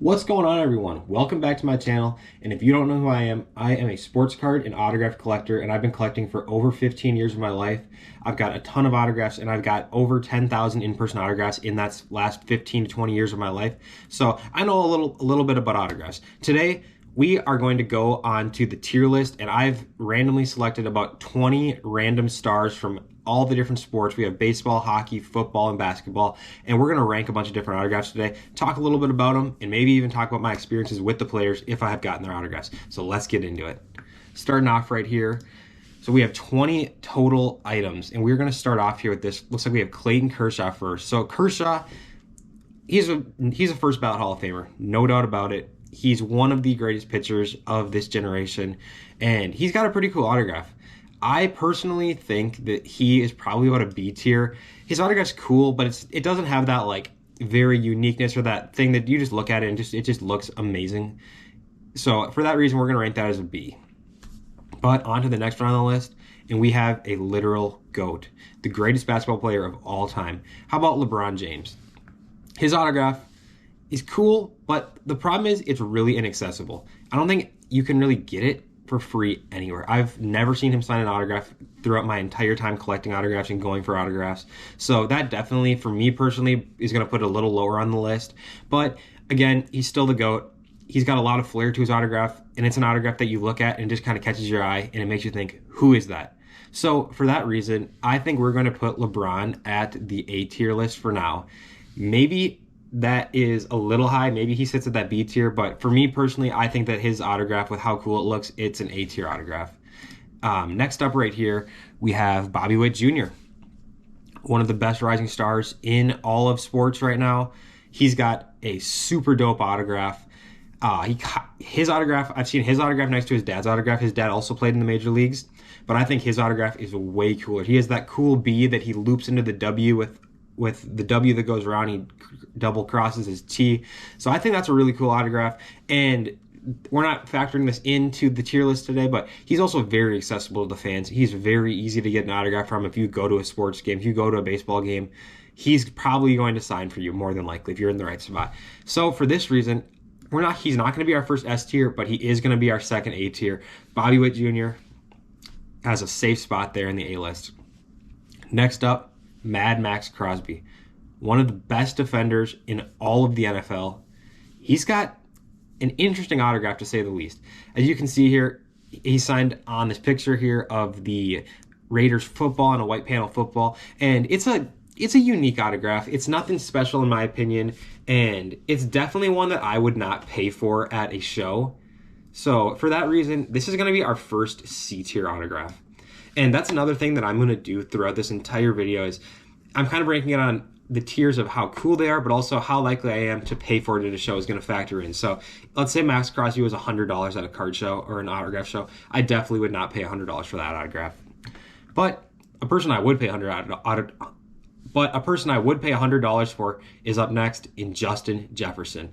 What's going on, everyone? Welcome back to my channel. And if you don't know who I am a sports card and autograph collector, and I've been collecting for over 15 years of my life. I've got a ton of autographs, and I've got over 10,000 in-person autographs in that last 15 to 20 years of my life. So I know a little bit about autographs. Today, we are going to go on to the tier list, and I've randomly selected about 20 random stars from all the different sports. We have baseball, hockey, football, and basketball, and we're going to rank a bunch of different autographs today, talk a little bit about them, and maybe even talk about my experiences with the players if I have gotten their autographs. So let's get into it. Starting off right here. So we have 20 total items, and we're going to start off here with this. Looks like we have Clayton Kershaw first. So Kershaw, he's a first ballot Hall of Famer, no doubt about it. He's one of the greatest pitchers of this generation, and he's got a pretty cool autograph. I personally think that he is probably about a B tier. His autograph's cool, but it doesn't have that like very uniqueness or that thing that you just look at it and it just looks amazing. So for that reason, we're gonna rank that as a B. But on to the next one on the list, and we have a literal GOAT, the greatest basketball player of all time. How about LeBron James? His autograph is cool, but the problem is it's really inaccessible. I don't think you can really get it for free anywhere. I've never seen him sign an autograph throughout my entire time collecting autographs and going for autographs. So that definitely, for me personally, is going to put it a little lower on the list. But again, he's still the GOAT. He's got a lot of flair to his autograph, and it's an autograph that you look at and just kind of catches your eye, and it makes you think, who is that? So for that reason, I think we're going to put LeBron at the A tier list for now. Maybe that is a little high. Maybe he sits at that B tier, but for me personally, I think that his autograph, with how cool it looks, it's an A tier autograph. Next up right here, we have Bobby Witt Jr., one of the best rising stars in all of sports right now. He's got a super dope autograph. His autograph, I've seen his autograph next to his dad's autograph. His dad also played in the major leagues, but I think his autograph is way cooler. He has that cool B that he loops into the W with the W that goes around. He double crosses his T. So I think that's a really cool autograph. And we're not factoring this into the tier list today, but he's also very accessible to the fans. He's very easy to get an autograph from. If you go to a sports game, if you go to a baseball game, he's probably going to sign for you more than likely if you're in the right spot. So for this reason, he's not going to be our first S tier, but he is going to be our second A tier. Bobby Witt Jr. has a safe spot there in the A list. Next up, Mad Max Crosby, one of the best defenders in all of the NFL. He's got an interesting autograph, to say the least. As you can see here, he signed on this picture here of the Raiders football and a white panel football, and it's a unique autograph. It's nothing special in my opinion, and it's definitely one that I would not pay for at a show. So for that reason, this is going to be our first C tier autograph. And that's another thing that I'm going to do throughout this entire video is I'm kind of ranking it on the tiers of how cool they are, but also how likely I am to pay for it at a show is going to factor in. So let's say Max Crosby was $100 at a card show or an autograph show. I definitely would not pay $100 for that autograph. But a person I would pay $100 for is up next in Justin Jefferson.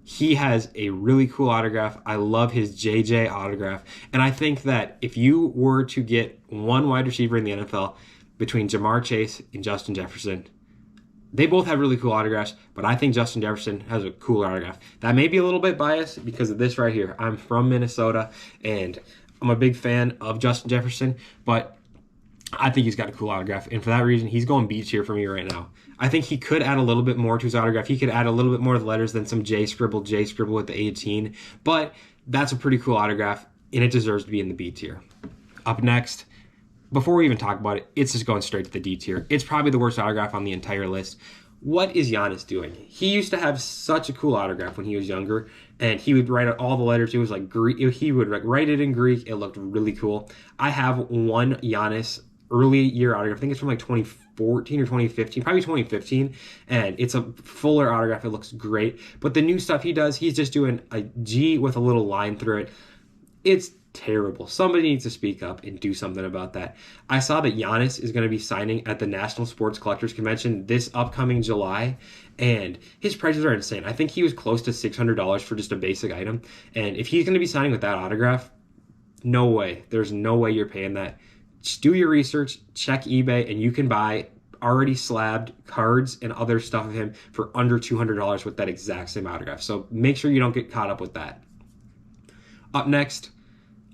He has a really cool autograph. I love his JJ autograph. And I think that if you were to get one wide receiver in the NFL between Ja'Marr Chase and Justin Jefferson, they both have really cool autographs, but I think Justin Jefferson has a cooler autograph. That may be a little bit biased because of this right here. I'm from Minnesota, and I'm a big fan of Justin Jefferson, but I think he's got a cool autograph, and for that reason, he's going B tier for me right now. I think he could add a little bit more to his autograph. He could add a little bit more of the letters than some J scribble with the 18, but that's a pretty cool autograph, and it deserves to be in the B tier. Up next, before we even talk about it, it's just going straight to the D tier. It's probably the worst autograph on the entire list. What is Giannis doing? He used to have such a cool autograph when he was younger, and he would write out all the letters. It was like Greek. He would write it in Greek. It looked really cool. I have one Giannis early year autograph. I think it's from like 2014 or 2015, probably 2015, and it's a fuller autograph. It looks great. But the new stuff he does, he's just doing a G with a little line through it. It's terrible. Somebody needs to speak up and do something about that. I saw that Giannis is going to be signing at the National Sports Collectors Convention this upcoming July, and his prices are insane. I think he was close to $600 for just a basic item, and if he's going to be signing with that autograph, no way. There's no way you're paying that. Just do your research, check eBay, and you can buy already slabbed cards and other stuff of him for under $200 with that exact same autograph. So make sure you don't get caught up with that. Up next,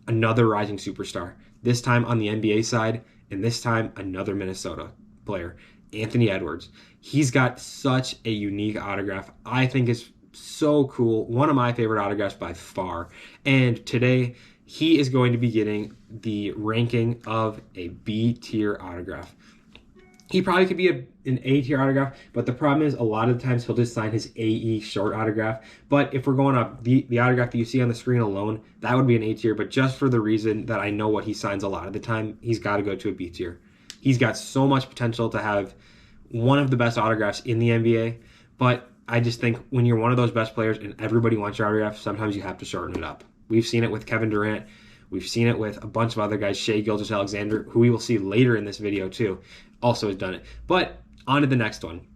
another rising superstar, this time on the NBA side, and this time another Minnesota player, Anthony Edwards. He's got such a unique autograph. I think it's so cool. One of my favorite autographs by far. And today, he is going to be getting the ranking of a B tier autograph. He probably could be an A tier autograph, but the problem is a lot of the times he'll just sign his AE short autograph. But if we're going up, the autograph that you see on the screen alone, that would be an A tier. But just for the reason that I know what he signs a lot of the time, he's got to go to a B tier. He's got so much potential to have one of the best autographs in the NBA. But I just think when you're one of those best players and everybody wants your autograph, sometimes you have to shorten it up. We've seen it with Kevin Durant. We've seen it with a bunch of other guys. Shai Gilgeous-Alexander, who we will see later in this video too, also has done it. But on to the next one.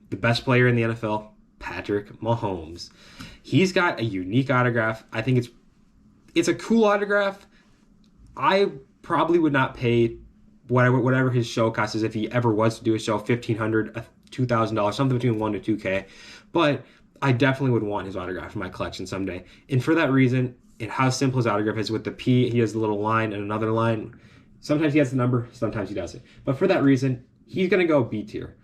The best player in the NFL, Patrick Mahomes. He's got a unique autograph. I think it's a cool autograph. I probably would not pay whatever his show cost is if he ever was to do a show, $1,500, $2,000, something between $1,000 to $2,000. But I definitely would want his autograph in my collection someday. And for that reason, and how simple his autograph is with the P, he has the little line and another line. Sometimes he has the number, sometimes he doesn't. But for that reason, he's going to go B tier.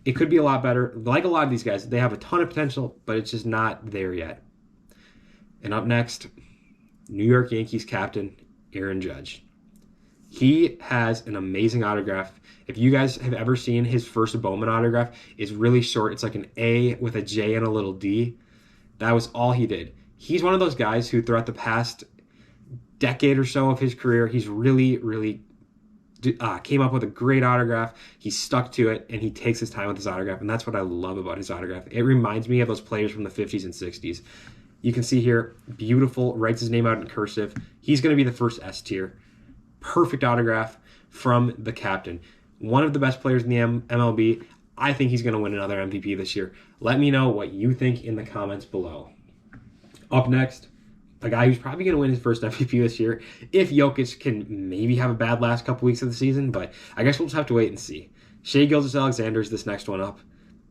It could be a lot better. Like a lot of these guys, they have a ton of potential, but it's just not there yet. And up next, New York Yankees captain, Aaron Judge. He has an amazing autograph. If you guys have ever seen his first Bowman autograph, it's really short. It's like an A with a J and a little D. That was all he did. He's one of those guys who throughout the past decade or so of his career, he's really came up with a great autograph. He stuck to it, and he takes his time with his autograph, and that's what I love about his autograph. It reminds me of those players from the 50s and 60s. You can see here, beautiful, writes his name out in cursive. He's going to be the first S tier. Perfect autograph from the captain. One of the best players in the MLB. I think he's going to win another MVP this year. Let me know what you think in the comments below. Up next, a guy who's probably going to win his first MVP this year, if Jokic can maybe have a bad last couple weeks of the season, but I guess we'll just have to wait and see. Shai Gilgeous-Alexander is this next one up.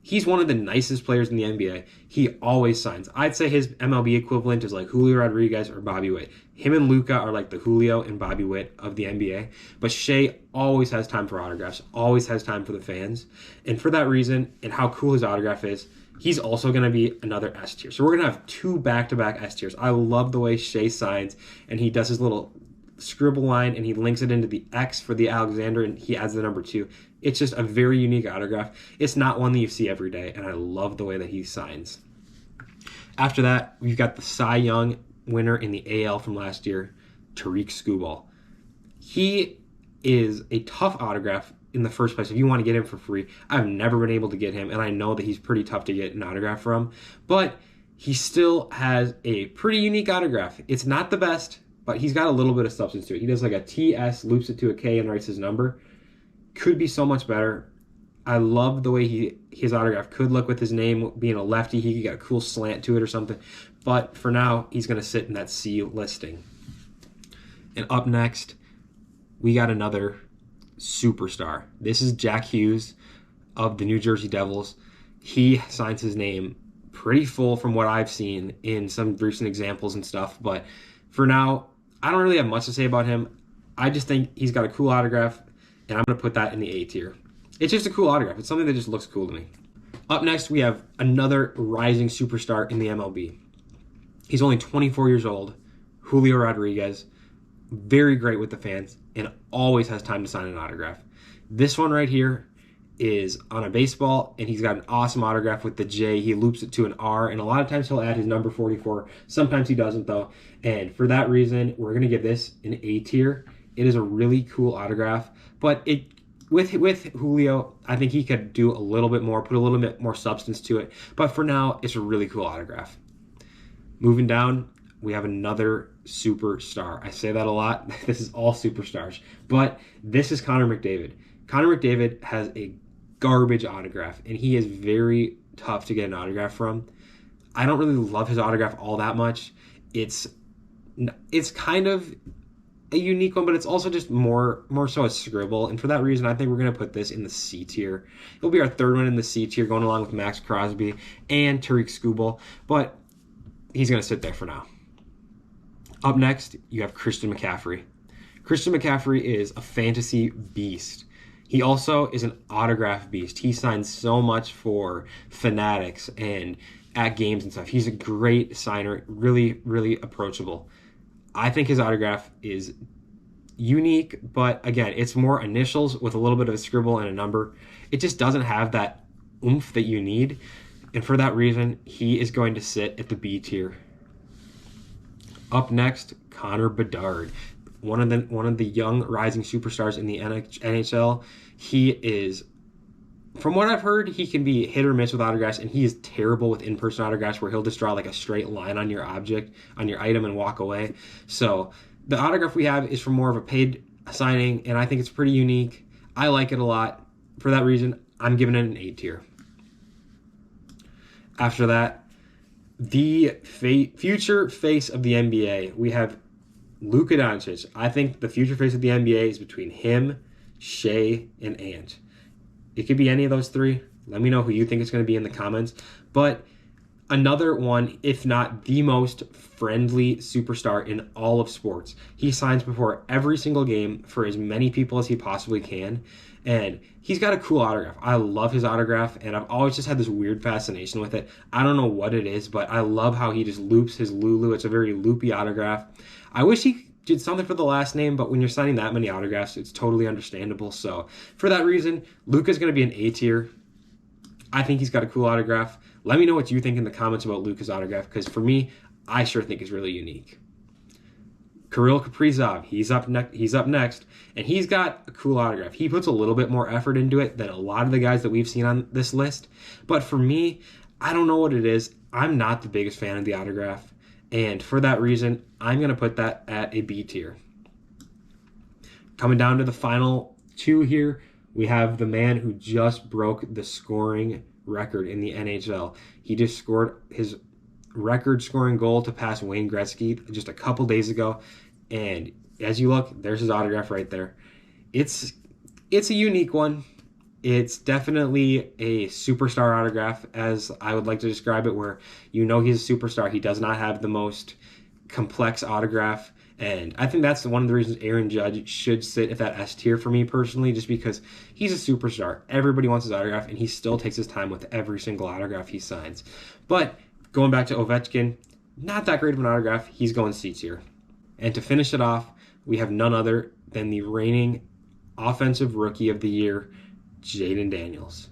He's one of the nicest players in the NBA. He always signs. I'd say his MLB equivalent is like Julio Rodriguez or Bobby Witt. Him and Luka are like the Julio and Bobby Witt of the NBA. But Shai always has time for autographs, always has time for the fans. And for that reason, and how cool his autograph is, he's also going to be another S tier. So we're going to have two back-to-back S tiers. I love the way Shai signs, and he does his little scribble line, and he links it into the X for the Alexander, and he adds the number 2. It's just a very unique autograph. It's not one that you see every day, and I love the way that he signs. After that, we've got the Cy Young winner in the AL from last year, Tarik Skubal. He is a tough autograph in the first place. If you want to get him for free, I've never been able to get him, and I know that he's pretty tough to get an autograph from, but he still has a pretty unique autograph. It's not the best, but he's got a little bit of substance to it. He does like a TS, loops it to a K, and writes his number. Could be so much better. I love the way his autograph could look with his name being a lefty. He could get a cool slant to it or something. But for now, he's going to sit in that C listing. And up next, we got another superstar. This is Jack Hughes of the New Jersey Devils. He signs his name pretty full from what I've seen in some recent examples and stuff. But for now, I don't really have much to say about him. I just think he's got a cool autograph, and I'm going to put that in the A tier. It's just a cool autograph. It's something that just looks cool to me. Up next, we have another rising superstar in the MLB. He's only 24 years old, Julio Rodriguez. Very great with the fans and always has time to sign an autograph. This one right here is on a baseball, and he's got an awesome autograph with the J. He loops it to an R, and a lot of times he'll add his number 44. Sometimes he doesn't, though. And for that reason, we're going to give this an A tier. It is a really cool autograph, but with Julio, I think he could do a little bit more, put a little bit more substance to it. But for now, it's a really cool autograph. Moving down, we have another superstar. I say that a lot. This is all superstars. But this is Connor McDavid. Connor McDavid has a garbage autograph, and he is very tough to get an autograph from. I don't really love his autograph all that much. It's kind of a unique one, but it's also just more so a scribble. And for that reason, I think we're going to put this in the C tier. It'll be our third one in the C tier, going along with Max Crosby and Tariq Skubal, but he's going to sit there for now. Up next, you have Christian McCaffrey. Christian McCaffrey is a fantasy beast. He also is an autograph beast. He signs so much for Fanatics and at games and stuff. He's a great signer, really, really approachable. I think his autograph is unique, but again, it's more initials with a little bit of a scribble and a number. It just doesn't have that oomph that you need. And for that reason, he is going to sit at the B tier. Up next, Connor Bedard, one of the young rising superstars in the NHL. He is, from what I've heard, he can be hit or miss with autographs, and he is terrible with in-person autographs where he'll just draw like a straight line on your object, on your item, and walk away. So the autograph we have is from more of a paid signing, and I think it's pretty unique. I like it a lot. For that reason, I'm giving it an A tier. After that, the future face of the NBA, we have Luka Doncic. I think the future face of the NBA is between him, Shea, and Ant. It could be any of those three. Let me know who you think it's going to be in the comments. But another one, if not the most friendly superstar in all of sports. He signs before every single game for as many people as he possibly can. And he's got a cool autograph. I love his autograph, and I've always just had this weird fascination with it. I don't know what it is, but I love how he just loops his Lulu. It's a very loopy autograph. I wish he did something for the last name, but when you're signing that many autographs, it's totally understandable. So for that reason, Luka's going to be an A tier. I think he's got a cool autograph. Let me know what you think in the comments about Luka's autograph, because for me, I sure think it's really unique. Kirill Kaprizov, he's up next, and he's got a cool autograph. He puts a little bit more effort into it than a lot of the guys that we've seen on this list. But for me, I don't know what it is. I'm not the biggest fan of the autograph, and for that reason, I'm going to put that at a B tier. Coming down to the final two here, we have the man who just broke the scoring record in the NHL. He just scored his record scoring goal to pass Wayne Gretzky just a couple days ago. And as you look, there's his autograph right there. It's a unique one. It's definitely a superstar autograph, as I would like to describe it, where you know he's a superstar. He does not have the most complex autograph. And I think that's one of the reasons Aaron Judge should sit at that S tier for me personally, just because he's a superstar. Everybody wants his autograph, and he still takes his time with every single autograph he signs. But going back to Ovechkin, not that great of an autograph. He's going C tier. And to finish it off, we have none other than the reigning Offensive Rookie of the Year, Jayden Daniels.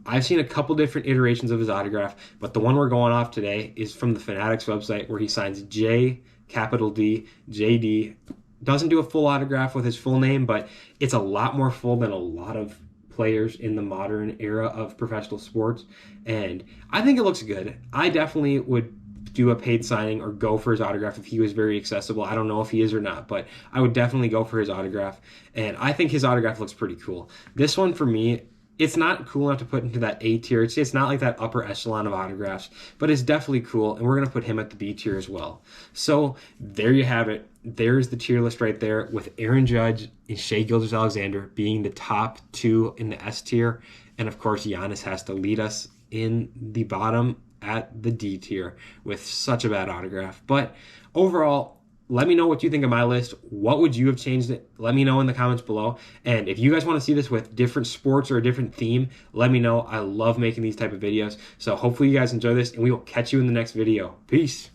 I've seen a couple different iterations of his autograph, but the one we're going off today is from the Fanatics website, where he signs J, capital D, JD. Doesn't do a full autograph with his full name, but it's a lot more full than a lot of players in the modern era of professional sports. And I think it looks good. I definitely would do a paid signing or go for his autograph if he was very accessible. I don't know if he is or not, but I would definitely go for his autograph. And I think his autograph looks pretty cool. This one for me, it's not cool enough to put into that A tier. It's not like that upper echelon of autographs, but it's definitely cool, and we're going to put him at the B tier as well. So there you have it. There's the tier list right there, with Aaron Judge and Shai Gilgeous-Alexander being the top two in the S tier. And of course, Giannis has to lead us in the bottom at the D tier with such a bad autograph. But overall, let me know what you think of my list. What would you have changed it? Let me know in the comments below. And if you guys want to see this with different sports or a different theme, let me know. I love making these type of videos. So hopefully you guys enjoy this, and we will catch you in the next video. Peace.